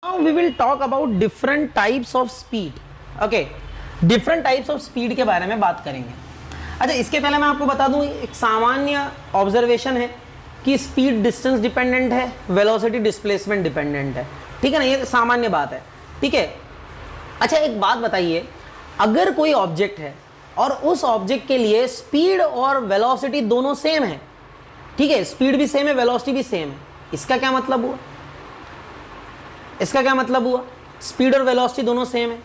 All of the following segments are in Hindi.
Now we will talk about different types of speed. Okay, different types of speed के बारे में बात करेंगे. अच्छा, इसके पहले मैं आपको बता दूं, एक सामान्य ऑब्जर्वेशन है कि स्पीड डिस्टेंस डिपेंडेंट है, वेलोसिटी डिस्प्लेसमेंट डिपेंडेंट है. ठीक है ना, ये सामान्य बात है. ठीक है. अच्छा, एक बात बताइए, अगर कोई ऑब्जेक्ट है और उस ऑब्जेक्ट के लिए स्पीड और वेलोसिटी दोनों सेम है, ठीक है, स्पीड भी सेम है, वेलोसिटी भी सेम है, इसका क्या मतलब हुआ? इसका क्या मतलब हुआ? स्पीड और वेलोसिटी दोनों सेम है,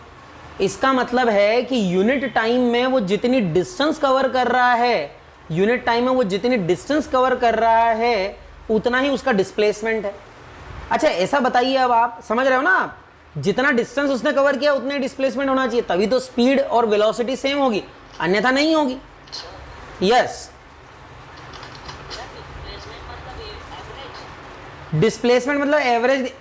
इसका मतलब है कि यूनिट टाइम में वो जितनी डिस्टेंस कवर कर रहा है, यूनिट टाइम में वो जितनी डिस्टेंस कवर कर रहा है उतना ही उसका डिस्प्लेसमेंट है. अच्छा, ऐसा बताइए, अब आप समझ रहे हो ना, आप जितना डिस्टेंस उसने कवर किया उतने डिस्प्लेसमेंट होना चाहिए, तभी तो स्पीड और वेलोसिटी सेम होगी, अन्यथा नहीं होगी. यस, डिस्प्लेसमेंट मतलब एवरेज.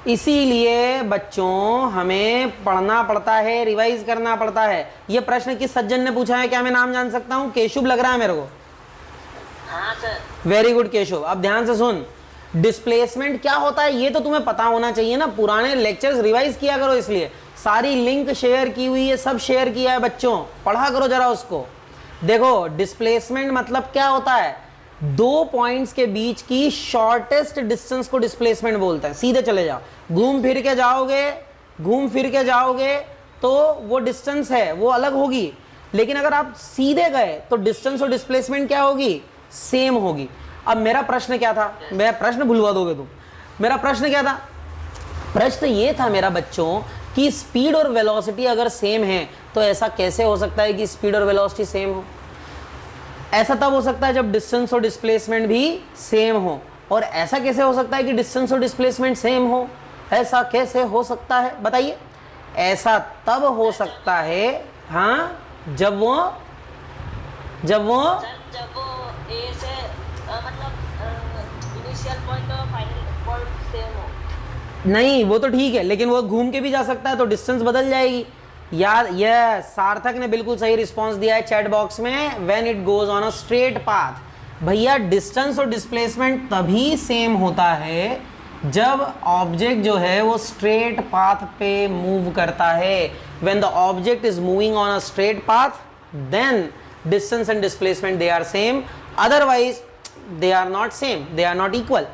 इसीलिए बच्चों हमें पढ़ना पड़ता है, रिवाइज करना पड़ता है. ये प्रश्न किस सज्जन ने पूछा है, क्या मैं नाम जान सकता हूं? केशव लग रहा है मेरे को. हाँ सर. Very good Keshav. अब ध्यान से सुन, डिस्प्लेसमेंट क्या होता है ये तो तुम्हें पता होना चाहिए ना, पुराने लेक्चर्स रिवाइज किया करो. इसलिए सारी लिंक शेयर की हुई है, सब शेयर किया है बच्चों, पढ़ा करो जरा उसको. देखो, डिस्प्लेसमेंट मतलब क्या होता है, दो पॉइंट्स के बीच की शॉर्टेस्ट डिस्टेंस को डिस्प्लेसमेंट बोलते हैं. सीधे चले जाओ, घूम फिर के जाओगे तो वो डिस्टेंस है वो अलग होगी, लेकिन अगर आप सीधे गए तो डिस्टेंस और डिस्प्लेसमेंट क्या होगी? सेम होगी. अब मेरा प्रश्न क्या था? मेरा प्रश्न भुलवा दोगे तुम. मेरा प्रश्न क्या था? प्रश्न ये था मेरा बच्चों कि स्पीड और वेलोसिटी अगर सेम है तो ऐसा कैसे हो सकता है कि स्पीड और वेलोसिटी सेम हो? ऐसा तब हो सकता है जब डिस्टेंस और डिस्प्लेसमेंट भी सेम हो. और ऐसा कैसे हो सकता है कि डिस्टेंस और डिस्प्लेसमेंट सेम हो? ऐसा कैसे हो सकता है बताइए? ऐसा तब हो सकता है, हाँ, जब वो ए से मतलब इनिशियल पॉइंट और फाइनल पॉइंट सेम हो. नहीं, वो तो ठीक है, लेकिन वो घूम के भी जा सकता है तो डिस्टेंस बदल जाएगी. यार, यह सार्थक ने बिल्कुल सही रिस्पांस दिया है चैट बॉक्स में. When it goes on a straight path. भैया, डिस्टेंस और डिस्प्लेसमेंट तभी सेम होता है जब ऑब्जेक्ट जो है वो स्ट्रेट पाथ पे मूव करता है. When the object is moving on a straight path then distance and displacement they are same, otherwise they are not same, they are not equal.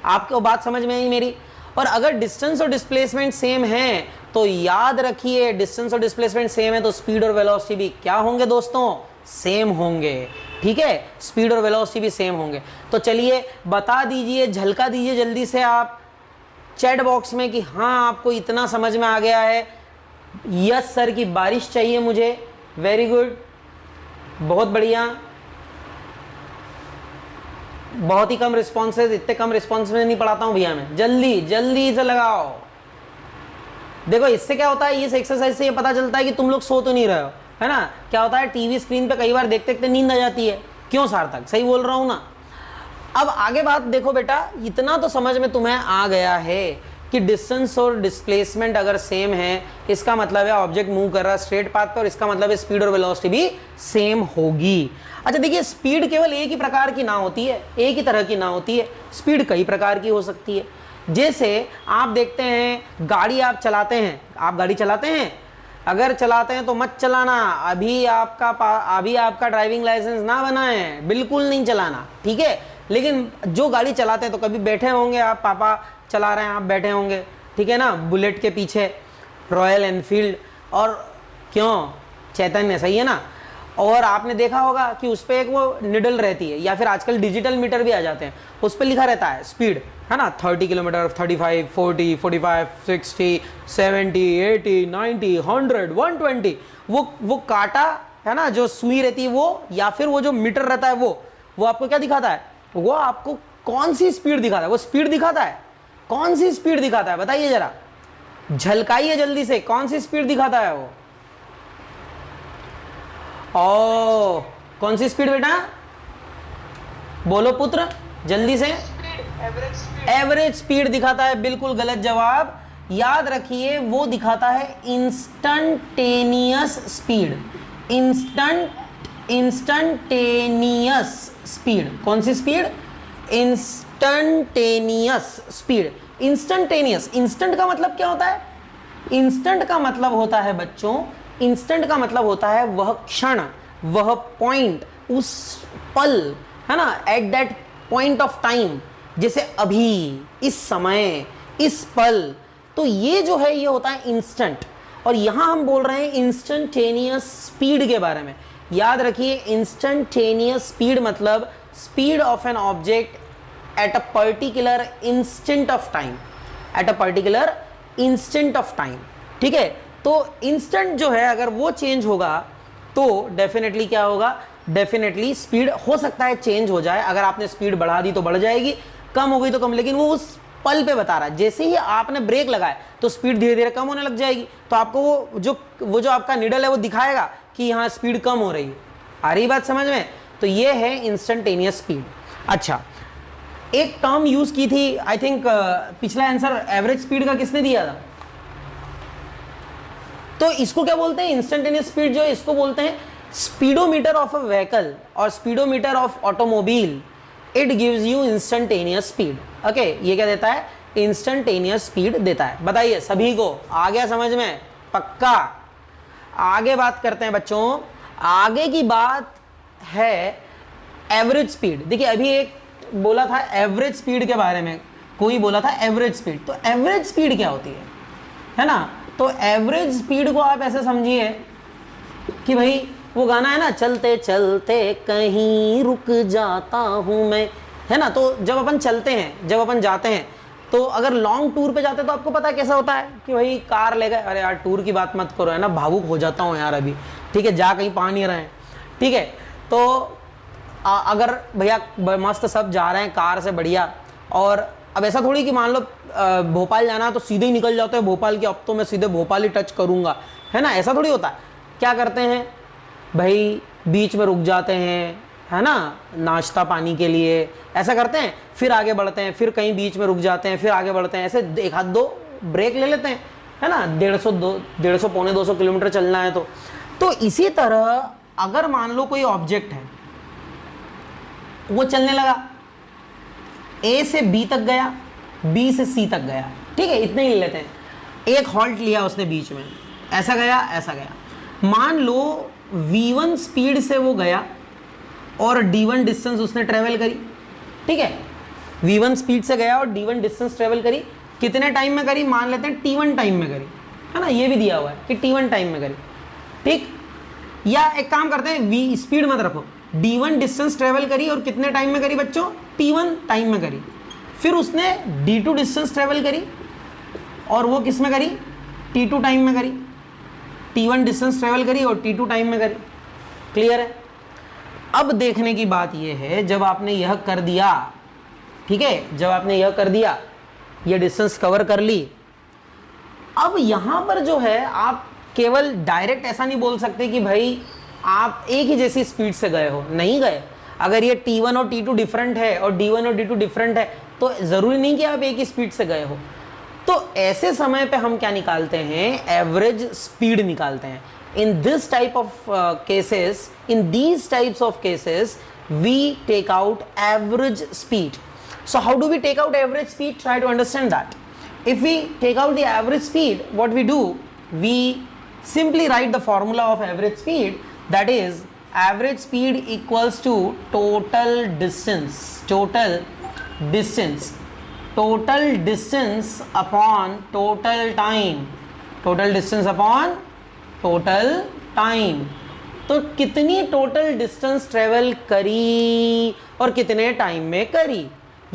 आपको बात समझ में आई मेरी? और अगर डिस्टेंस और डिस्प्लेसमेंट सेम है तो याद रखिए, डिस्टेंस और डिस्प्लेसमेंट सेम है तो स्पीड और वेलोसिटी भी क्या होंगे दोस्तों? सेम होंगे. ठीक है, स्पीड और वेलोसिटी भी सेम होंगे. तो चलिए बता दीजिए, झलका दीजिए जल्दी से आप चैट बॉक्स में कि हाँ, आपको इतना समझ में आ गया है. यस सर की बारिश चाहिए मुझे. वेरी गुड, बहुत बढ़िया. बहुत ही कम रिस्पॉन्सेज, इतने कम रिस्पॉन्स में नहीं पढ़ाता हूं भैया मैं. जल्दी जल्दी से लगाओ. देखो, इससे क्या होता है, इस एक्सरसाइज से ये पता चलता है कि तुम लोग सो तो नहीं रहे हो, है ना. क्या होता है, टीवी स्क्रीन पे कई बार देखते देखते नींद आ जाती है. क्यों सार्थक, सही बोल रहा हूं ना? अब आगे बात देखो बेटा, इतना तो समझ में तुम्हें आ गया है कि डिस्टेंस और डिस्प्लेसमेंट अगर सेम है, इसका मतलब है ऑब्जेक्ट मूव कर रहा है स्ट्रेट पाथ पर, और इसका मतलब है स्पीड और वेलोसिटी भी सेम होगी. अच्छा देखिए, स्पीड केवल एक ही प्रकार की ना होती है, एक ही तरह की ना होती है. स्पीड कई प्रकार की हो सकती है. जैसे आप देखते हैं, गाड़ी आप चलाते हैं, आप गाड़ी चलाते हैं, अगर चलाते हैं तो मत चलाना, अभी आपका ड्राइविंग लाइसेंस ना बना है, बिल्कुल नहीं चलाना. ठीक है, लेकिन जो गाड़ी चलाते हैं तो कभी बैठे होंगे आप, पापा चला रहे हैं, आप बैठे होंगे, ठीक है ना, बुलेट के पीछे, रॉयल एनफील्ड, और क्यों, चैतन्य, सही है ना. और आपने देखा होगा कि उस पर एक वो निडल रहती है, या फिर आजकल डिजिटल मीटर भी आ जाते हैं, उस पर लिखा रहता है स्पीड, है ना, 30 किलोमीटर, 35, 40, 45, 60, 70, 80, 90, 100, 120. वो काटा है ना, जो सुई रहती है वो, या फिर वो जो मीटर रहता है वो आपको क्या दिखाता है? वो आपको कौन सी स्पीड दिखाता है? वो स्पीड दिखाता है. कौन सी स्पीड दिखाता है बताइए जरा, झलकाइए जल्दी से, कौन सी स्पीड दिखाता है वो? ओ, कौन सी स्पीड बेटा? बोलो पुत्र जल्दी से. एवरेज स्पीड दिखाता है. बिल्कुल गलत जवाब. याद रखिए, वो दिखाता है इंस्टंटेनियस स्पीड. Instantaneous speed. कौन सी speed? Instantaneous speed. Instantaneous, instant का मतलब क्या होता है? इंस्टेंट का मतलब होता है बच्चों, इंस्टेंट का मतलब होता है वह क्षण, वह पॉइंट, उस पल, है ना, at that point of time, जैसे अभी, इस समय, इस पल। तो ये जो है ये होता है इंस्टेंट। और यहां हम बोल रहे हैं इंस्टेंटेनियस स्पीड के बारे में। याद रखिए, इंस्टेंटेनियस स्पीड मतलब speed of an object at a particular instant of time, at a particular instant of time. ठीक है, तो इंस्टेंट जो है अगर वो चेंज होगा तो डेफिनेटली क्या होगा, डेफिनेटली स्पीड हो सकता है चेंज हो जाए। अगर आपने स्पीड बढ़ा दी तो बढ़ जाएगी, कम हो गई तो कम, लेकिन वो उस पल पे बता रहा है। जैसे ही आपने ब्रेक लगाया तो स्पीड धीरे धीरे कम होने लग जाएगी, तो आपको वो जो आपका निडल है वो दिखाएगा कि यहाँ स्पीड कम हो रही है। आ रही बात समझ में? तो ये है इंस्टेंटेनियस स्पीड। अच्छा, एक टर्म यूज की थी, आई थिंक पिछला आंसर एवरेज स्पीड का किसने दिया था? तो इसको क्या बोलते हैं? इंस्टेंटेनियस स्पीड जो है इसको बोलते हैं स्पीडोमीटर ऑफ अ व्हीकल और speedometer of automobile. It gives you instantaneous speed. Okay, ये क्या देता है? इंस्टेंटेनियस स्पीड देता है। बताइए सभी को आ गया समझ में? पक्का? आगे बात करते हैं बच्चों। आगे की बात है एवरेज स्पीड। देखिए अभी एक बोला था एवरेज स्पीड के बारे में, कोई बोला था एवरेज स्पीड। तो एवरेज स्पीड क्या होती है ना? तो एवरेज स्पीड को आप ऐसे समझिए कि भाई वो गाना है ना, चलते चलते कहीं रुक जाता हूं मैं, है ना? तो जब अपन चलते हैं, जब अपन जाते हैं, तो अगर लॉन्ग टूर पे जाते हैं तो आपको पता है कैसा होता है कि भाई कार ले गए, अरे यार टूर की बात मत करो, है ना, भावुक हो जाता हूँ यार अभी, ठीक है, जा कहीं पा नहीं रहे हैं, ठीक है। तो अगर भैया मस्त सब जा रहे हैं कार से बढ़िया, और अब ऐसा थोड़ी कि मान लो भोपाल जाना तो सीधे ही निकल जाते हैं भोपाल की, अब तो मैं सीधे भोपाल ही टच करूंगा, है ना, ऐसा थोड़ी होता है। क्या करते हैं भाई, बीच में रुक जाते हैं, है ना, नाश्ता पानी के लिए, ऐसा करते हैं, फिर आगे बढ़ते हैं, फिर कहीं बीच में रुक जाते हैं, फिर आगे बढ़ते हैं, ऐसे एक हाथ दो ब्रेक ले लेते हैं, है ना, 150 पौने 200 किलोमीटर चलना है तो इसी तरह अगर मान लो कोई ऑब्जेक्ट है वो चलने लगा, ए से बी तक गया, बी से सी तक गया, ठीक है, इतने ही ले लेते हैं। एक हॉल्ट लिया उसने बीच में, ऐसा गया ऐसा गया, मान लो v1 स्पीड से वो गया और d1 डिस्टेंस उसने ट्रेवल करी, ठीक है, v1 स्पीड से गया और d1 डिस्टेंस ट्रेवल करी, कितने टाइम में करी, मान लेते हैं t1 टाइम में करी, है ना, ये भी दिया हुआ है कि t1 टाइम में करी, ठीक। या एक काम करते हैं, v स्पीड मत रखो, d1 डिस्टेंस ट्रेवल करी और कितने टाइम में करी बच्चों, t1 टाइम में करी, फिर उसने d2 डिस्टेंस ट्रेवल करी और वो किस में करी, t2 टाइम में करी, t1 डिस्टेंस ट्रेवल करी और t2 टाइम में करी। क्लियर है? अब देखने की बात यह है, जब आपने यह कर दिया, ठीक है, जब आपने यह कर दिया, यह डिस्टेंस कवर कर ली, अब यहां पर जो है आप केवल डायरेक्ट ऐसा नहीं बोल सकते कि भाई आप एक ही जैसी स्पीड से गए हो, नहीं गए। अगर ये t1 और t2 डिफरेंट है और d1 और d2 डिफरेंट है तो जरूरी नहीं कि आप एक ही स्पीड से गए हो। तो ऐसे समय पे हम क्या निकालते हैं, एवरेज स्पीड निकालते हैं। In this type of cases, in these types of cases we take out average speed. So how do we take out average speed? Try to understand that. If we take out the average speed, what we do, we simply write the formula of average speed, that is average speed equals to total distance upon total time, total distance upon total time। तो कितनी टोटल डिस्टेंस ट्रेवल करी और कितने टाइम में करी,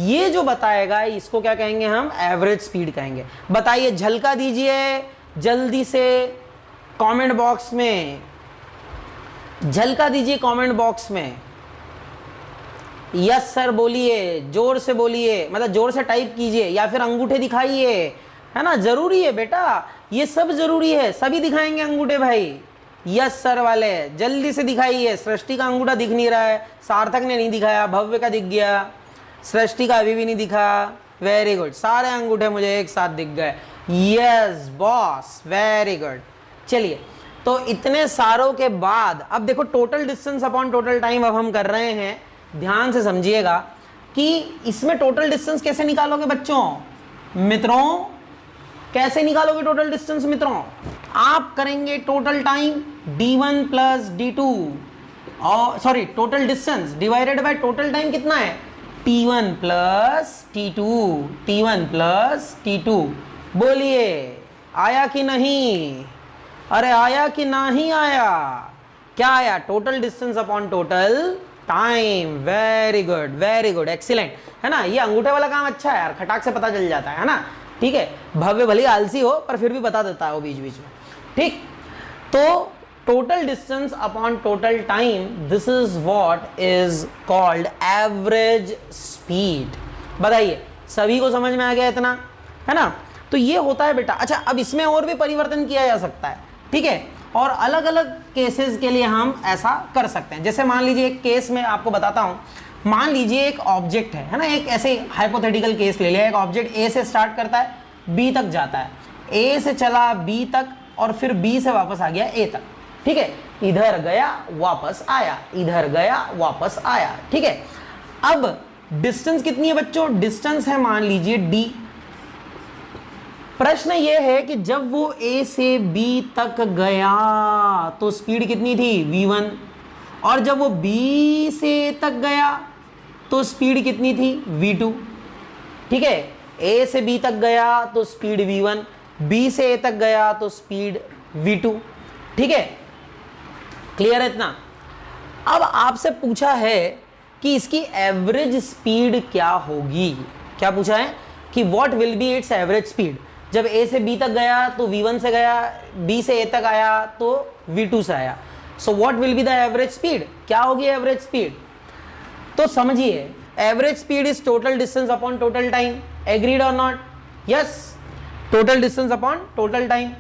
ये जो बताएगा इसको क्या कहेंगे हम, एवरेज स्पीड कहेंगे। बताइए, झलका दीजिए जल्दी से कमेंट बॉक्स में, झलका दीजिए कमेंट बॉक्स में, यस सर बोलिए, जोर से बोलिए, मतलब जोर से टाइप कीजिए या फिर अंगूठे दिखाइए, है ना, जरूरी है बेटा, ये सब जरूरी है, सभी दिखाएंगे अंगूठे भाई, यस सर वाले जल्दी से दिखाइए। सृष्टि का अंगूठा दिख नहीं रहा है, सार्थक ने नहीं दिखाया, भव्य का दिख गया, सृष्टि का अभी भी नहीं दिखा, वेरी गुड, सारे अंगूठे मुझे एक साथ दिख गए, यस बॉस, वेरी गुड। चलिए, तो इतने सारों के बाद अब देखो total distance upon total time अब हम कर रहे हैं। ध्यान से समझिएगा कि इसमें टोटल डिस्टेंस कैसे निकालोगे बच्चों, मित्रों कैसे निकालोगे टोटल डिस्टेंस मित्रों? आप करेंगे total time d1 plus d2 और sorry total distance divided by total time कितना है t1 plus t2, t1 plus t2। बोलिए आया कि नहीं? अरे आया कि नहीं आया? क्या आया? Total distance upon total time. Very good excellent, है ना? ये अंगूठे वाला काम अच्छा है यार, खटाक से पता चल जाता है ना? ठीक है, भव्य भले आलसी हो पर फिर भी बता देता है वो बीच बीच में। ठीक, तो total distance upon total time, this is what is called average speed. बताइए सभी को समझ में आ गया इतना, है ना? तो ये होता है बेटा। अच्छा, अब इसमें और भी परिवर्तन किया जा सकता है, ठीक है, और अलग अलग केसेस के लिए हम ऐसा कर सकते हैं। जैसे मान लीजिए एक केस में आपको बताता हूं, मान लीजिए एक ऑब्जेक्ट है ना, एक ऐसे हाइपोथेटिकल केस ले लिया। एक ऑब्जेक्ट ए से स्टार्ट करता है, बी तक जाता है, ए से चला बी तक और फिर बी से वापस आ गया ए तक, ठीक है, इधर गया वापस आया, इधर गया वापस आया, ठीक है। अब डिस्टेंस कितनी है बच्चों? डिस्टेंस है मान लीजिए डी। प्रश्न यह है कि जब वो ए से बी तक गया तो स्पीड कितनी थी? v1। और जब वो बी से ए तक गया तो स्पीड कितनी थी? v2। ठीक है, ए से बी तक गया तो स्पीड v1, बी से ए तक गया तो स्पीड v2। ठीक है, क्लियर है इतना? अब आपसे पूछा है कि इसकी एवरेज स्पीड क्या होगी। क्या पूछा है कि what will B it's average speed. जब ए से बी तक गया तो v1 से गया, बी से ए तक आया तो v2 से आया। So what will be the average speed? क्या होगी एवरेज स्पीड? तो समझिए, average speed is total distance upon total time. Agreed और not? Yes, total distance upon total time.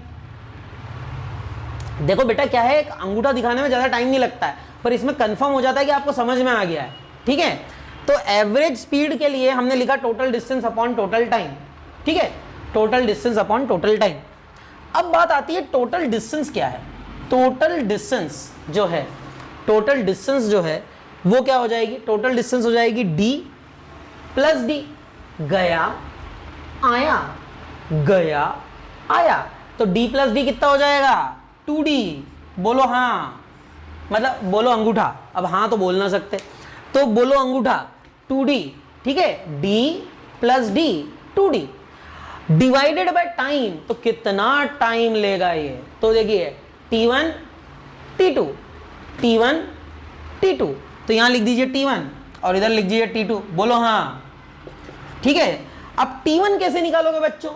देखो बेटा क्या है, एक अंगूठा दिखाने में ज्यादा टाइम नहीं लगता है, पर इसमें कंफर्म हो जाता है कि आपको समझ में आ गया है। ठीक है, तो एवरेज स्पीड के लिए हमने लिखा total distance upon total time. ठीक है, total distance upon total time. अब बात आती है टोटल डिस्टेंस क्या है। टोटल डिस्टेंस जो है, टोटल डिस्टेंस जो है वो क्या हो जाएगी? टोटल डिस्टेंस हो जाएगी d प्लस डी। गया आया, गया आया, तो d प्लस डी कितना हो जाएगा? 2d। बोलो हाँ, मतलब बोलो अंगूठा। अब हाँ तो बोल ना सकते, तो बोलो अंगूठा 2d। ठीक है, d plus D 2d divided by time. तो कितना टाइम लेगा ये? तो देखिए t1 t2, t1 t2, तो यहां लिख दीजिए t1 और इधर लिख दीजिए t2। बोलो हाँ। ठीक है, अब t1 कैसे निकालोगे बच्चों?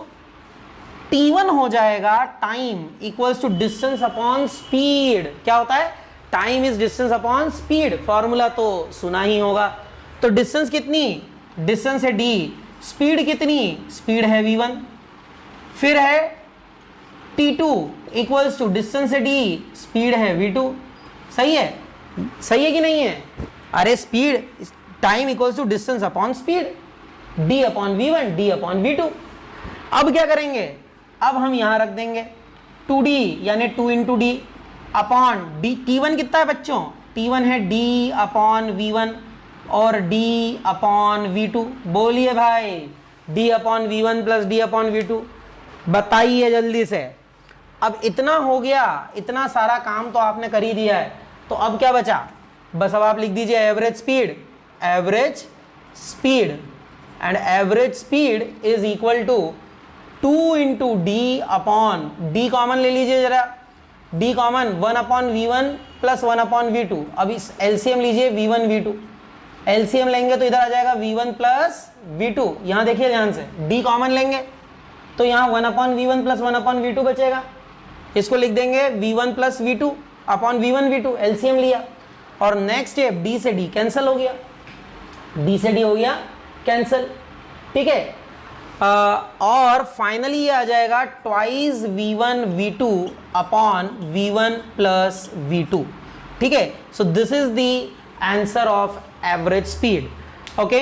t1 हो जाएगा time equals to distance upon speed. क्या होता है? Time is distance upon speed. Formula तो सुना ही होगा। तो डिस्टेंस कितनी? डिस्टेंस है d, स्पीड कितनी? स्पीड है v1, फिर है t2 इक्वल्स टू डिस्टेंस है d, स्पीड है v2। सही है? सही है कि नहीं है? अरे speed, time equals to distance upon speed, d upon v1, d upon v2। अब क्या करेंगे? अब हम यहां रख देंगे 2d यानी 2 into d upon D. t1 कितना है बच्चों? t1 है d अपॉन v1 और d अपॉन v2। बोलिए भाई, d upon v1 plus d upon v2। बताइए जल्दी से। अब इतना हो गया, इतना सारा काम तो आपने कर ही दिया है, तो अब क्या बचा? बस अब आप लिख दीजिए average speed. Average speed, and average speed is equal to 2 into d upon d. Common ले लीजिए जरा, d common 1 upon v1 plus 1 upon v2। अब इस एलसीएम लीजिए v1 v2, एलसीएम लेंगे तो इधर आ जाएगा v1 प्लस v2। यहां देखिए ध्यान से, d कॉमन लेंगे तो यहां 1 upon v1 plus 1 upon v2 बचेगा। इसको लिख देंगे v1 plus v2 upon v1 v2, LCM लिया। और नेक्स्ट स्टेप, d से d कैंसिल हो गया, d से d हो गया कैंसिल। ठीक है, और फाइनली ये आ जाएगा twice v1 v2 upon v1 plus v2। ठीक है, so this is the answer of average speed. Okay,